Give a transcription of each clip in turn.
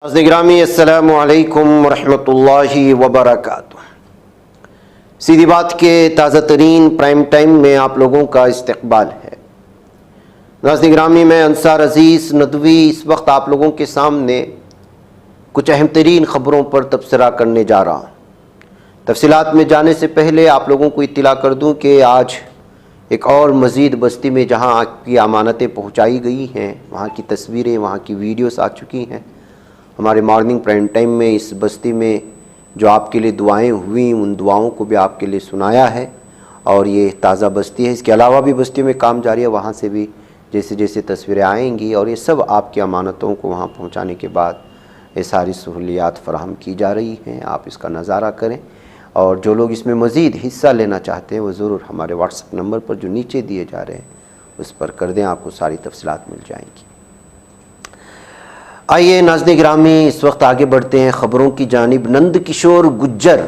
गिरामी अस्सलामु अलैकुम रहमतुल्लाहि वबरकातुह। सीधी बात के ताज़ा तरीन प्राइम टाइम में आप लोगों का इस्तकबाल है। नाज़रीन गिरामी, मैं अंसार अज़ीज़ नदवी इस वक्त आप लोगों के सामने कुछ अहम तरीन ख़बरों पर तबसरा करने जा रहा हूँ। तफसीलात में जाने से पहले आप लोगों को इत्तला कर दूँ कि आज एक और मज़ीद बस्ती में जहाँ आपकी अमानतें पहुँचाई गई हैं, वहाँ की तस्वीरें, वहाँ की वीडियोस आ चुकी हैं। हमारे मॉर्निंग प्राइम टाइम में इस बस्ती में जो आपके लिए दुआएं हुई, उन दुआओं को भी आपके लिए सुनाया है। और ये ताज़ा बस्ती है, इसके अलावा भी बस्ती में काम जारी है, वहाँ से भी जैसे जैसे तस्वीरें आएंगी और ये सब आपकी अमानतों को वहाँ पहुँचाने के बाद ये सारी सहूलियात फ़राहम की जा रही हैं। आप इसका नज़ारा करें और जो लोग इसमें मज़ीद हिस्सा लेना चाहते हैं वो ज़रूर हमारे व्हाट्सएप नंबर पर जो नीचे दिए जा रहे हैं उस पर कर दें, आपको सारी तफसीलात मिल जाएंगी। आइए नाज़रीन गिरामी, इस वक्त आगे बढ़ते हैं ख़बरों की जानिब। नंद किशोर गुज्जर,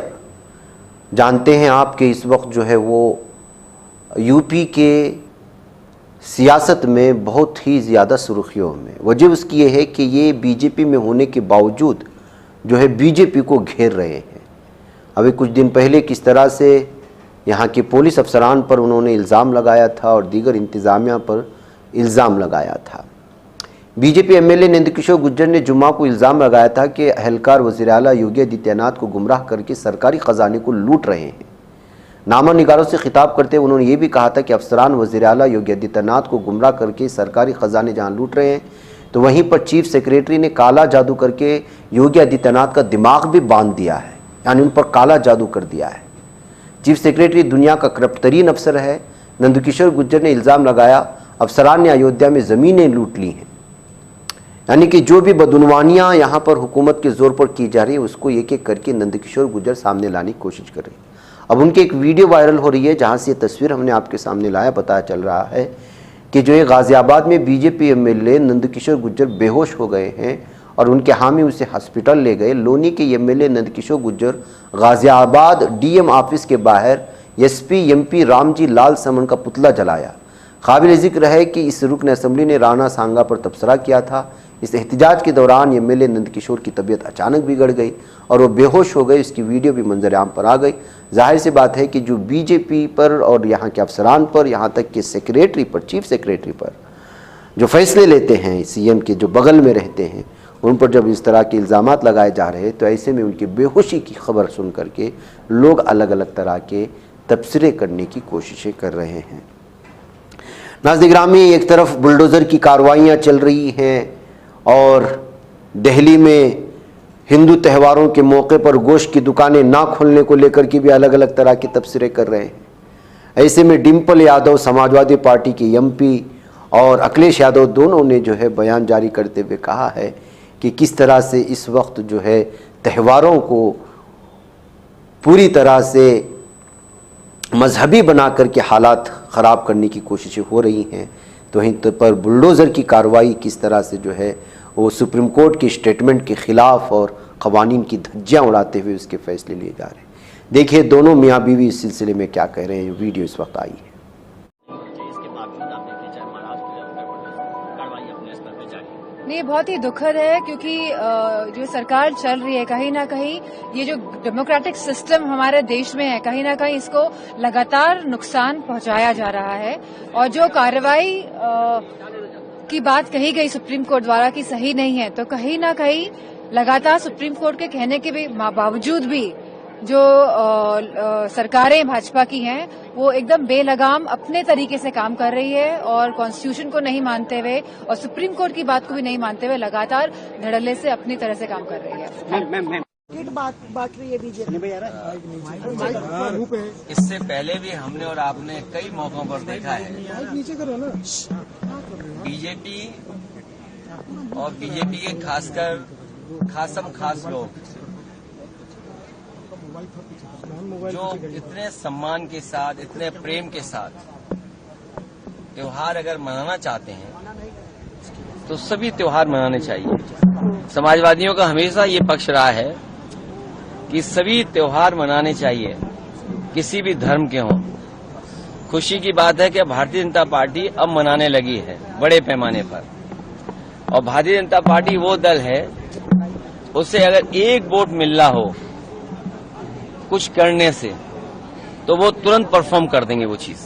जानते हैं आप कि इस वक्त जो है वो यूपी के सियासत में बहुत ही ज़्यादा सुर्खियों में। वजह उसकी ये है कि ये बीजेपी में होने के बावजूद जो है बीजेपी को घेर रहे हैं। अभी कुछ दिन पहले किस तरह से यहाँ के पुलिस अफसरान पर उन्होंने इल्ज़ाम लगाया था और दीगर इंतज़ामिया पर इल्ज़ाम लगाया था। बीजेपी एमएलए नंदकिशोर गुज्जर ने जुम्मा को इल्ज़ाम लगाया था कि अहलकार वज़ीर आला योगी आदित्यनाथ को गुमराह करके सरकारी ख़जाने को लूट रहे हैं। नामा निगारों से खिताब करते हुए उन्होंने ये भी कहा था कि अफसरान वज़ीर आला योगी आदित्यनाथ को गुमराह करके सरकारी ख़जाने जहाँ लूट रहे हैं, तो वहीं पर चीफ सेक्रेटरी ने काला जादू करके योगी आदित्यनाथ का दिमाग भी बांध दिया है, यानी उन पर काला जादू कर दिया है। चीफ सेक्रेटरी दुनिया का करप्ट तरीन अफसर है। नंदकिशोर गुज्जर ने इल्ज़ाम लगाया अफसरान ने अयोध्या में ज़मीनें लूट ली हैं, यानी कि जो भी बदउनवानियाँ यहाँ पर हुकूमत के ज़ोर पर की जा रही है उसको एक एक करके नंदकिशोर गुज्जर सामने लाने की कोशिश कर रहे हैं। अब उनकी एक वीडियो वायरल हो रही है जहाँ से ये तस्वीर हमने आपके सामने लाया। पता चल रहा है कि जो ये गाज़ियाबाद में बीजेपी एमएलए नंदकिशोर गुज्जर बेहोश हो गए हैं और उनके हामी उसे हॉस्पिटल ले गए। लोनी के MLA Nandkishor Gujjar Ghaziabad DM office के बाहर एसपी एमपी रामजी लाल समन का पुतला जलाया। काबिल ज़िक्र है कि इस रुकन असम्बली ने राणा सांगा पर तबसरा किया था। इस एहतजाज के दौरान एमएलए नंदकिशोर की तबीयत अचानक बिगड़ गई और वो बेहोश हो गए। इसकी वीडियो भी मंजर आम पर आ गई। जाहिर सी बात है कि जो बीजेपी पर और यहाँ के अफसरान पर, यहाँ तक कि सेक्रेटरी पर, चीफ सेक्रेटरी पर जो फैसले लेते हैं, सीएम के जो बगल में रहते हैं, उन पर जब इस तरह के इल्ज़ामात लगाए जा रहे हैं तो ऐसे में उनकी बेहोशी की खबर सुन करके लोग अलग अलग तरह के तबसरे करने की कोशिशें कर रहे हैं। नाज़रीन गिरामी, एक तरफ बुलडोज़र की कार्रवाइयाँ चल रही हैं और दिल्ली में हिंदू त्योहारों के मौके पर गोश्त की दुकानें ना खोलने को लेकर के भी अलग अलग तरह के तबसरे कर रहे हैं। ऐसे में डिम्पल यादव समाजवादी पार्टी के एमपी और अखिलेश यादव दोनों ने जो है बयान जारी करते हुए कहा है कि किस तरह से इस वक्त जो है त्योहारों को पूरी तरह से मजहबी बना करके हालात ख़राब करने की कोशिशें हो रही हैं। तो वहीं पर बुलडोज़र की कार्रवाई किस तरह से जो है वो सुप्रीम कोर्ट के स्टेटमेंट के ख़िलाफ़ और क़वानीन की धज्जियाँ उड़ाते हुए उसके फ़ैसले लिए जा रहे हैं। देखिए दोनों मियाँ बीवी इस सिलसिले में क्या कह रहे हैं। वीडियो इस वक्त आई है। नहीं, बहुत ही दुखद है क्योंकि जो सरकार चल रही है कहीं ना कहीं ये जो डेमोक्रेटिक सिस्टम हमारे देश में है कहीं ना कहीं इसको लगातार नुकसान पहुंचाया जा रहा है। और जो कार्रवाई की बात कही गई सुप्रीम कोर्ट द्वारा कि सही नहीं है, तो कहीं ना कहीं लगातार सुप्रीम कोर्ट के कहने के भी बावजूद भी जो सरकारें भाजपा की हैं वो एकदम बेलगाम अपने तरीके से काम कर रही है और कॉन्स्टिट्यूशन को नहीं मानते हुए और सुप्रीम कोर्ट की बात को भी नहीं मानते हुए लगातार धड़ल्ले से अपनी तरह से काम कर रही है। बात रही है बीजेपी। इससे पहले भी हमने और आपने कई मौकों पर देखा है बीजेपी और बीजेपी के खासकर खास लोग जो इतने सम्मान के साथ, इतने प्रेम के साथ त्योहार अगर मनाना चाहते हैं तो सभी त्योहार मनाने चाहिए। समाजवादियों का हमेशा ये पक्ष रहा है कि सभी त्योहार मनाने चाहिए, किसी भी धर्म के हों। खुशी की बात है कि भारतीय जनता पार्टी अब मनाने लगी है बड़े पैमाने पर। और भारतीय जनता पार्टी वो दल है उससे अगर एक वोट मिलना हो कुछ करने से तो वो तुरंत परफॉर्म कर देंगे वो चीज।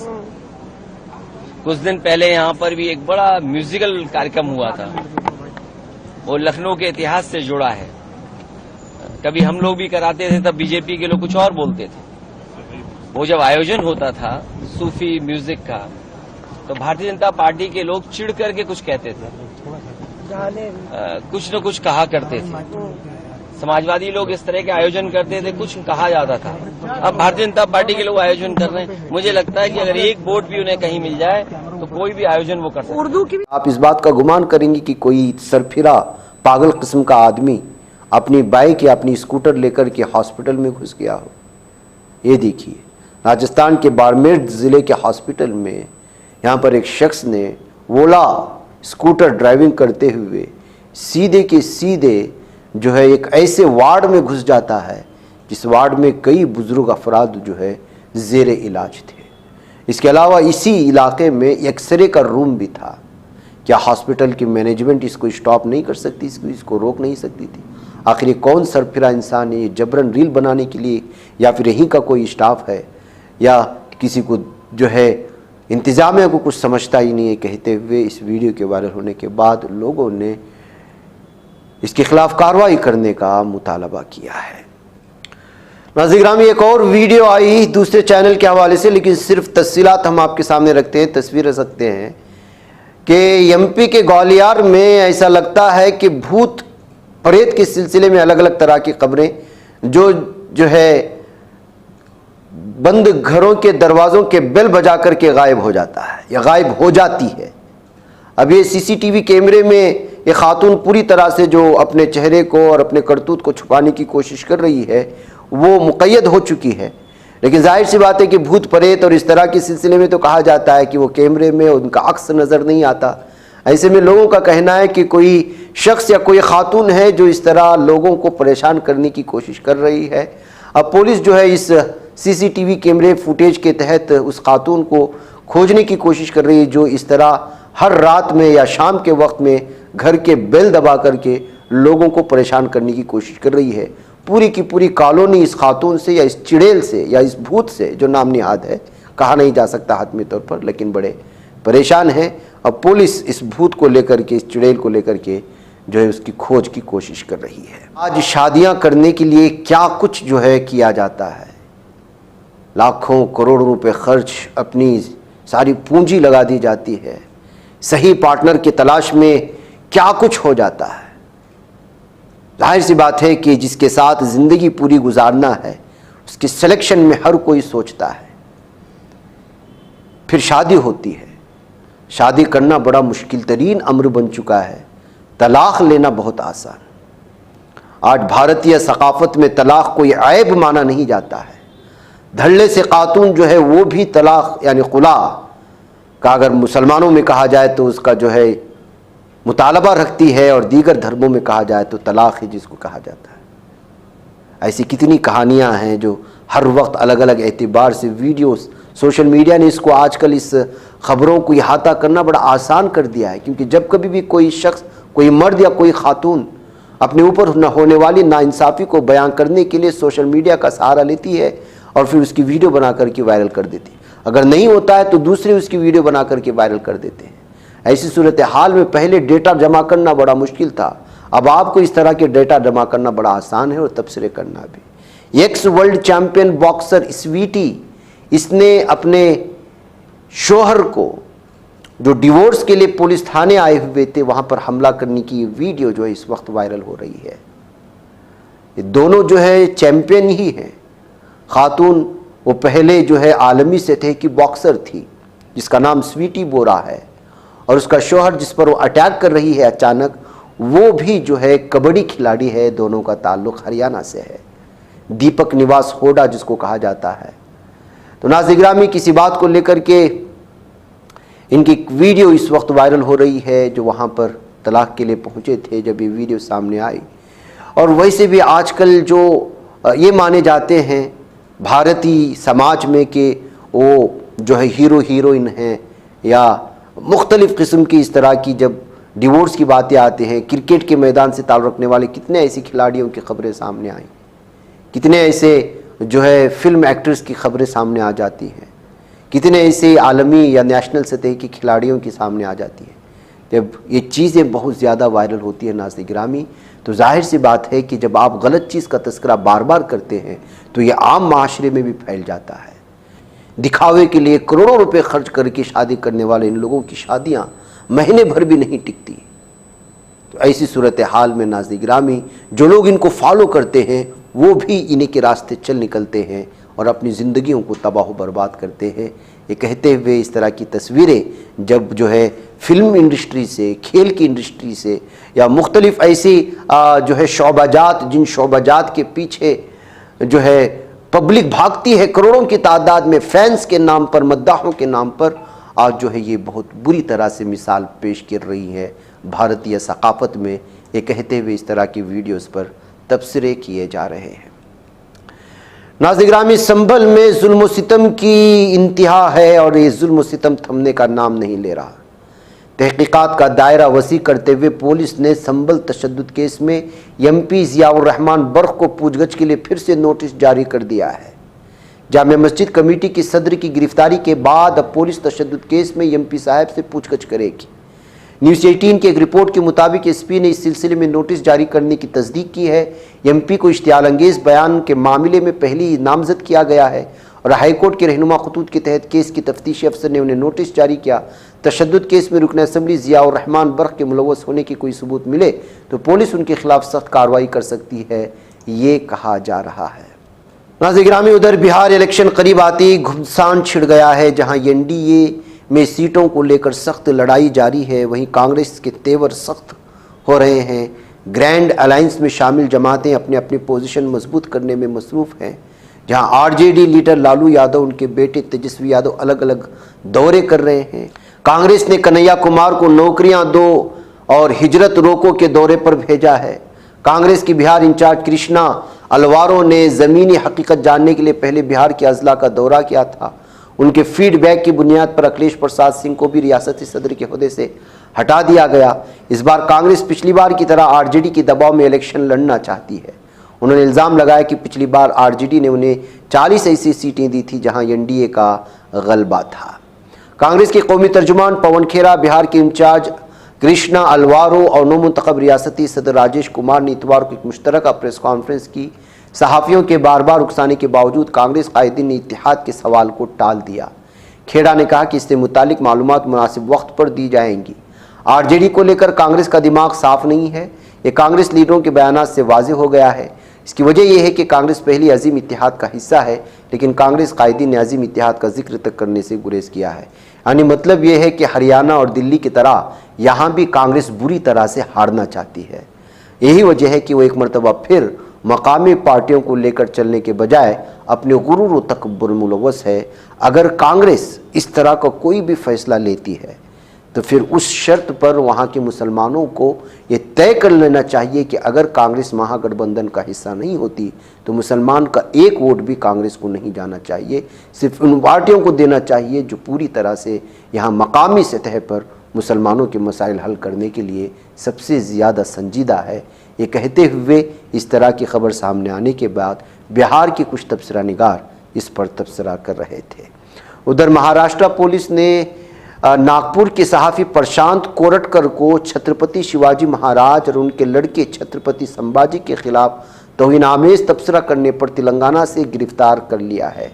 कुछ दिन पहले यहाँ पर भी एक बड़ा म्यूजिकल कार्यक्रम हुआ था, वो लखनऊ के इतिहास से जुड़ा है। कभी हम लोग भी कराते थे तब बीजेपी के लोग कुछ और बोलते थे। वो जब आयोजन होता था सूफी म्यूजिक का तो भारतीय जनता पार्टी के लोग चिढ़ करके कुछ कहते थे, कुछ न कुछ कहा करते थे। समाजवादी लोग इस तरह के आयोजन करते थे, कुछ कहा जाता था। अब भारतीय जनता पार्टी के लोग आयोजन कर रहे हैं। मुझे लगता है कि अगर एक वोट भी उन्हें कहीं मिल जाए तो कोई भी आयोजन वो कर सकते हैं। उर्दू की आप इस बात का गुमान करेंगे कि कोई सरफिरा पागल किस्म का आदमी अपनी बाइक या अपनी स्कूटर लेकर के हॉस्पिटल में घुस गया हो। ये देखिए, राजस्थान के बाड़मेर जिले के हॉस्पिटल में यहाँ पर एक शख्स ने ओला स्कूटर ड्राइविंग करते हुए सीधे के सीधे जो है एक ऐसे वार्ड में घुस जाता है जिस वार्ड में कई बुजुर्ग अफराद जो है ज़ेर इलाज थे। इसके अलावा इसी इलाके में एक्सरे का रूम भी था। क्या हॉस्पिटल की मैनेजमेंट इसको स्टॉप नहीं कर सकती, इसको रोक नहीं सकती थी? आखिर ये कौन सरफिरा इंसान है? ये जबरन रील बनाने के लिए या फिर यहीं का कोई स्टाफ है या किसी को जो है इंतजामिया को कुछ समझता ही नहीं है, कहते हुए इस वीडियो के वायरल होने के बाद लोगों ने इसके खिलाफ कार्रवाई करने का मुतालबा किया है। नाज़रीन गिरामी, एक और वीडियो आई दूसरे चैनल के हवाले से, लेकिन सिर्फ तफसीलात हम आपके सामने रखते हैं, तस्वीर रख सकते हैं कि एमपी के ग्वालियर में ऐसा लगता है कि भूत प्रेत के सिलसिले में अलग अलग तरह की खबरें जो है बंद घरों के दरवाज़ों के बेल बजा करके गायब हो जाता है या गायब हो जाती है। अब ये सीसीटीवी कैमरे में ये खातून पूरी तरह से जो अपने चेहरे को और अपने करतूत को छुपाने की कोशिश कर रही है वो मुक़य्यद हो चुकी है। लेकिन जाहिर सी बात है कि भूत प्रेत और इस तरह के सिलसिले में तो कहा जाता है कि वो कैमरे में उनका अक्स नज़र नहीं आता। ऐसे में लोगों का कहना है कि कोई शख्स या कोई खातून है जो इस तरह लोगों को परेशान करने की कोशिश कर रही है। अब पुलिस जो है इस सीसीटीवी कैमरे फुटेज के तहत उस खातून को खोजने की कोशिश कर रही है जो इस तरह हर रात में या शाम के वक्त में घर के बेल दबा करके लोगों को परेशान करने की कोशिश कर रही है। पूरी की पूरी कॉलोनी इस खातून से या इस चिड़ैल से या इस भूत से, जो नाम निहाद है, कहा नहीं जा सकता हातमी तौर पर, लेकिन बड़े परेशान हैं। अब पुलिस इस भूत को लेकर के, इस चिड़ैल को लेकर के जो है उसकी खोज की कोशिश कर रही है। आज शादियां करने के लिए क्या कुछ जो है किया जाता है, लाखों करोड़ों रुपए खर्च, अपनी सारी पूंजी लगा दी जाती है। सही पार्टनर की तलाश में क्या कुछ हो जाता है। जाहिर सी बात है कि जिसके साथ ज़िंदगी पूरी गुजारना है उसके सिलेक्शन में हर कोई सोचता है। फिर शादी होती है, शादी करना बड़ा मुश्किल तरीन अम्र बन चुका है, तलाक लेना बहुत आसान। आज भारतीय सकाफत में तलाक कोई ऐब माना नहीं जाता है। धड़ल्ले से खातून जो है वो भी तलाक यानी खुला का अगर मुसलमानों में कहा जाए तो उसका जो है मुतालबा रखती है, और दीगर धर्मों में कहा जाए तो तलाक ही जिसको कहा जाता है। ऐसी कितनी कहानियां हैं जो हर वक्त अलग अलग एतबार से वीडियोस, सोशल मीडिया ने इसको आजकल इस खबरों को इहाता करना बड़ा आसान कर दिया है। क्योंकि जब कभी भी कोई शख्स, कोई मर्द या कोई खातून अपने ऊपर होने वाली नाइंसाफ़ी को बयान करने के लिए सोशल मीडिया का सहारा लेती है और फिर उसकी वीडियो बना करके वायरल कर देती है। अगर नहीं होता है तो दूसरे उसकी वीडियो बना करके वायरल कर देते हैं। ऐसी सूरत हाल में पहले डेटा जमा करना बड़ा मुश्किल था, अब आपको इस तरह के डेटा जमा करना बड़ा आसान है और तबसरे करना भी। Ex world champion boxer Saweety, इसने अपने शोहर को जो डिवोर्स के लिए पुलिस थाने आए हुए थे वहाँ पर हमला करने की वीडियो जो है इस वक्त वायरल हो रही है। ये दोनों जो है चैंपियन ही हैं। खातून वो पहले जो है आलमी से थे कि बॉक्सर थी जिसका नाम स्वीटी बोरा है, और उसका शोहर जिस पर वो अटैक कर रही है अचानक, वो भी जो है कबड्डी खिलाड़ी है। दोनों का ताल्लुक़ हरियाणा से है, दीपक निवास होडा जिसको कहा जाता है। तो नाज़रीन गिरामी, किसी बात को लेकर के इनकी वीडियो इस वक्त वायरल हो रही है जो वहाँ पर तलाक के लिए पहुँचे थे जब ये वीडियो सामने आई। और वैसे भी आजकल जो ये माने जाते हैं भारतीय समाज में कि वो जो है हीरो हीरोइन हैं या मुख्तलिफ़ किस्म की इस तरह की जब डिवोर्स की बातें आते हैं, क्रिकेट के मैदान से ताल्लुक़ रखने वाले कितने ऐसी खिलाड़ियों की खबरें सामने आई, कितने ऐसे जो है फिल्म एक्टर्स की खबरें सामने आ जाती हैं, कितने ऐसे आलमी या नेशनल सतह की खिलाड़ियों की सामने आ जाती हैं। जब ये चीज़ें बहुत ज़्यादा वायरल होती है नाज़रीन गिरामी, तो जाहिर सी बात है कि जब आप गलत चीज़ का तस्करा बार बार करते हैं तो ये आम माशरे में भी फैल जाता है। दिखावे के लिए करोड़ों रुपए खर्च करके शादी करने वाले इन लोगों की शादियां महीने भर भी नहीं टिकती। तो ऐसी सूरत हाल में नाज़रीन गिरामी, जो लोग इनको फॉलो करते हैं वो भी इन्हीं के रास्ते चल निकलते हैं और अपनी ज़िंदगियों को तबाह बर्बाद करते हैं। ये कहते हुए इस तरह की तस्वीरें जब जो है फिल्म इंडस्ट्री से, खेल की इंडस्ट्री से या मुख्तलिफ ऐसी जो है शोबाजात, जिन शोबाजात के पीछे जो है पब्लिक भागती है करोड़ों की तादाद में, फैंस के नाम पर, मद्दाहों के नाम पर, आज जो है ये बहुत बुरी तरह से मिसाल पेश कर रही है भारतीय सकाफत में। ये कहते हुए इस तरह की वीडियोस पर तबसरे किए जा रहे हैं। नाज़रीन गिरामी, संभल में जुल्म सितम की इंतहा है और ये जुल्म सितम थमने का नाम नहीं ले रहा। तहकीकात का दायरा वसी करते हुए पुलिस ने संभल तशद्दुद केस में MP ज़ियाउर रहमान बर्क को पूछगछ के लिए फिर से नोटिस जारी कर दिया है। जामिया मस्जिद कमेटी की सदर की गिरफ्तारी के बाद अब पुलिस तशद्दुद केस में MP साहब से पूछगछ करेगी। न्यूज़ 18 की एक रिपोर्ट के मुताबिक SP ने इस सिलसिले में नोटिस जारी करने की तस्दीक की है। MP को इश्तियाल अंगेज़ बयान के मामले में पहले ही नामजद किया गया है और हाईकोर्ट के रहनुमा खतूत के तहत केस की तफ्तीशी अफसर ने उन्हें नोटिस जारी किया। तशद्दुद केस में रुकन असम्बली ज़ियाउर रहमान बर्क के मुलव्वस होने की कोई सबूत मिले तो पुलिस उनके खिलाफ सख्त कार्रवाई कर सकती है, ये कहा जा रहा है। नाज़रीन गिरामी, उधर बिहार इलेक्शन करीब आते ही घुमसान छिड़ गया है। जहां NDA में सीटों को लेकर सख्त लड़ाई जारी है, वहीं कांग्रेस के तेवर सख्त हो रहे हैं। ग्रैंड अलायंस में शामिल जमातें अपने अपनी पोजीशन मजबूत करने में मसरूफ़ हैं। जहां RJD लीडर लालू यादव, उनके बेटे तेजस्वी यादव अलग अलग दौरे कर रहे हैं। कांग्रेस ने कन्हैया कुमार को नौकरियां दो और हिजरत रोको के दौरे पर भेजा है। कांग्रेस की बिहार इंचार्ज कृष्णा अलवारो ने ज़मीनी हकीकत जानने के लिए पहले बिहार के अजला का दौरा किया था। उनके फीडबैक की बुनियाद पर अखिलेश प्रसाद सिंह को भी रियासती सदर के ओहदे से हटा दिया गया। इस बार कांग्रेस पिछली बार की तरह RJD के दबाव में इलेक्शन लड़ना चाहती है। उन्होंने इल्ज़ाम लगाया कि पिछली बार RJD ने उन्हें 40 ऐसी सीटें दी थी जहां NDA का गलबा था। कांग्रेस के कौमी तर्जुमान पवन खेरा, बिहार के इंचार्ज कृष्णा अलवारो और नौमुंतखब रियासती सदर राजेश कुमार ने इतवार को एक मुश्तरका प्रेस कॉन्फ्रेंस की। सहाफ़ियों के बार बार उकसाने के बावजूद कांग्रेस कायदीन ने इत्तेहाद के सवाल को टाल दिया। खेड़ा ने कहा कि इससे मुतालिक मालूमात मुनासिब वक्त पर दी जाएंगी। RJD को लेकर कांग्रेस का दिमाग साफ नहीं है, ये कांग्रेस लीडरों के बयानात से वाज़ेह हो गया है। इसकी वजह यह है कि कांग्रेस पहली अजीम इत्तेहाद का हिस्सा है, लेकिन कांग्रेस कायदीन ने अजीम इत्तेहाद का जिक्र तक करने से गुरेज किया है। यानी मतलब यह है कि हरियाणा और दिल्ली की तरह यहाँ भी कांग्रेस बुरी तरह से हारना चाहती है। यही वजह है कि वो एक मरतबा फिर मकामी पार्टियों को लेकर चलने के बजाय अपने गुरूर व तकब्बुर में मुलव्वस है। अगर कांग्रेस इस तरह का कोई भी फैसला लेती है तो फिर उस शर्त पर वहाँ के मुसलमानों को ये तय कर लेना चाहिए कि अगर कांग्रेस महागठबंधन का हिस्सा नहीं होती तो मुसलमान का एक वोट भी कांग्रेस को नहीं जाना चाहिए, सिर्फ उन पार्टियों को देना चाहिए जो पूरी तरह से यहाँ मकामी सतह पर मुसलमानों के मसाइल हल करने के लिए सबसे ज़्यादा संजीदा है। ये कहते हुए इस तरह की खबर सामने आने के बाद बिहार के कुछ तबसरा निगार इस पर तबसरा कर रहे थे। उधर महाराष्ट्र पुलिस ने नागपुर के सहाफ़ी प्रशांत कोरटकर को छत्रपति शिवाजी महाराज और उनके लड़के छत्रपति संभाजी के खिलाफ तौहीन-आमेज़ तबसरा करने पर तेलंगाना से गिरफ्तार कर लिया है।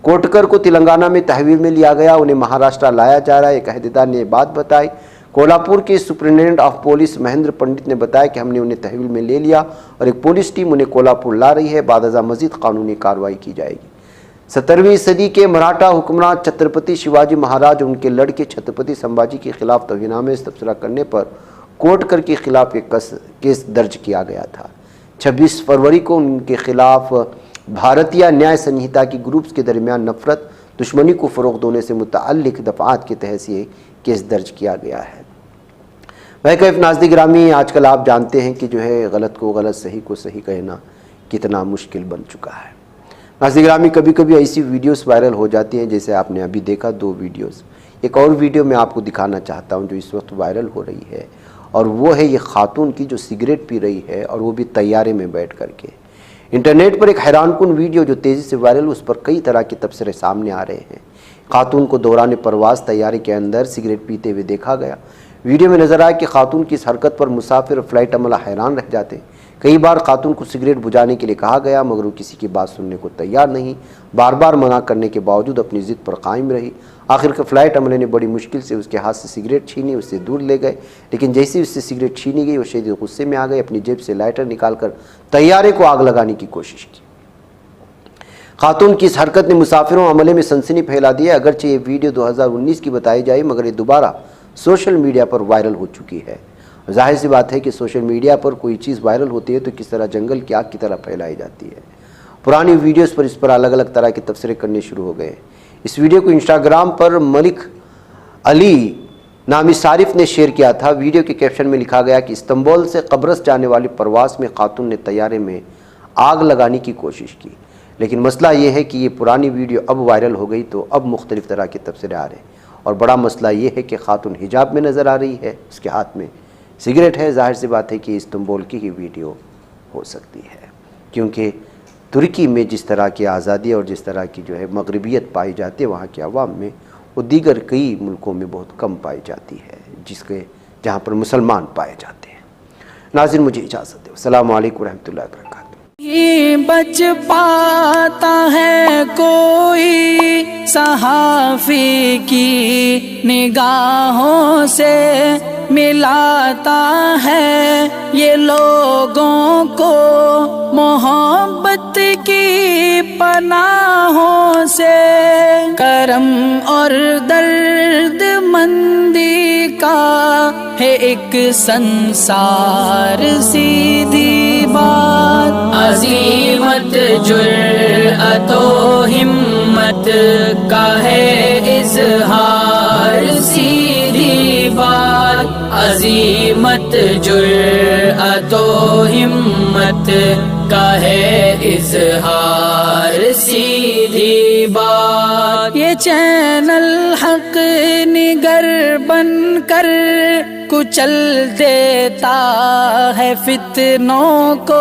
कोटकर को तेलंगाना में तहवील में लिया गया, उन्हें महाराष्ट्र लाया जा रहा है। एक अहदेदार ने बात बताई। कोल्हापुर के सुप्रिंटेंडेंट ऑफ पुलिस महेंद्र पंडित ने बताया कि हमने उन्हें तहवील में ले लिया और एक पुलिस टीम उन्हें कोल्हापुर ला रही है। बादजा मजीद कानूनी कार्रवाई की जाएगी। 17वीं सदी के मराठा हुक्मरान छत्रपति शिवाजी महाराज और उनके लड़के छत्रपति संभाजी के खिलाफ तौहीन-आमेज़ तबसरा करने पर कोटकर के खिलाफ एक केस दर्ज किया गया था। 26 फरवरी को उनके खिलाफ भारतीय न्याय संहिता की ग्रुप्स के दरमियान नफरत दुश्मनी को फ़रोग़ देने से मुतअल्लिक़ दफ़ात के तहत ये केस दर्ज किया गया है। भाई कैफ नाज़रीन गिरामी, आजकल आप जानते हैं कि जो है गलत को गलत, सही को सही कहना कितना मुश्किल बन चुका है। नाज़रीन गिरामी, कभी कभी ऐसी वीडियोस वायरल हो जाती हैं जैसे आपने अभी देखा 2 वीडियोस। एक और वीडियो मैं आपको दिखाना चाहता हूं जो इस वक्त वायरल हो रही है और वो है ये खातून की जो सिगरेट पी रही है, और वो भी तैयारे में बैठ करके। इंटरनेट पर एक हैरानकुन वीडियो जो तेज़ी से वायरल, उस पर कई तरह के तबसरे सामने आ रहे हैं। खातून को दौरान परवास तैयारे के अंदर सिगरेट पीते हुए देखा गया। वीडियो में नजर आया कि खातून की इस हरकत पर मुसाफिर और फ्लाइट अमला हैरान रह जाते हैं। कई बार खातून को सिगरेट बुझाने के लिए कहा गया, मगर वो किसी की बात सुनने को तैयार नहीं। बार बार मना करने के बावजूद अपनी जिद पर कायम रही। आखिरकार फ्लाइट अमले ने बड़ी मुश्किल से उसके हाथ से सिगरेट छीनी, उससे दूर ले गए। लेकिन जैसे ही उससे सिगरेट छीनी गई, वो शदीद गुस्से में आ गए। अपनी जेब से लाइटर निकालकर तैयारे को आग लगाने की कोशिश की। खातून की इस हरकत ने मुसाफिरों अमले में सनसनी फैला दी है। अगरचे ये वीडियो 2019 की बताई जाए, मगर ये दोबारा सोशल मीडिया पर वायरल हो चुकी है। जाहिर सी बात है कि सोशल मीडिया पर कोई चीज़ वायरल होती है तो किस तरह जंगल की आग की तरह फैलाई जाती है। पुरानी वीडियोस पर इस पर अलग अलग तरह के तबसरे करने शुरू हो गए। इस वीडियो को इंस्टाग्राम पर मलिक अली नामी सारिफ ने शेयर किया था। वीडियो के कैप्शन में लिखा गया कि इस्तांबुल से कब्रस जाने वाली परवास में खातून ने तैयारे में आग लगाने की कोशिश की। लेकिन मसला ये है कि ये पुरानी वीडियो अब वायरल हो गई तो अब मुख्तलिफ तरह के तबसरे आ रहे हैं। और बड़ा मसला ये है कि खातून हिजाब में नज़र आ रही है, उसके हाथ में सिगरेट है। जाहिर सी बात है कि इस्तांबुल की ही वीडियो हो सकती है, क्योंकि तुर्की में जिस तरह की आज़ादी और जिस तरह की जो है मगरबियत पाई जाती है, वहाँ के अवाम में वो दीगर कई मुल्कों में बहुत कम पाई जाती है, जहाँ पर मुसलमान पाए जाते हैं। नाज़रीन, मुझे इजाज़त दो। अस्सलामु अलैकुम रहमतुल्लाहि व बरकातहू। बच पाता है कोई सहाफ़ी की निगाहों से, मिलाता है ये लोगों को मोहब्बत की पनाहों से। करम और दर्द मंदी का है एक संसार, सीधी बात। अज़ीमत जुर्अतो हिम्मत का है इज़हार, सीधी बात। अज़ीमत जुर्अतो हिम्मत का है इज़हार, सीधी बात। ये चैनल हक निगर बनकर कुचल देता है फितनों को।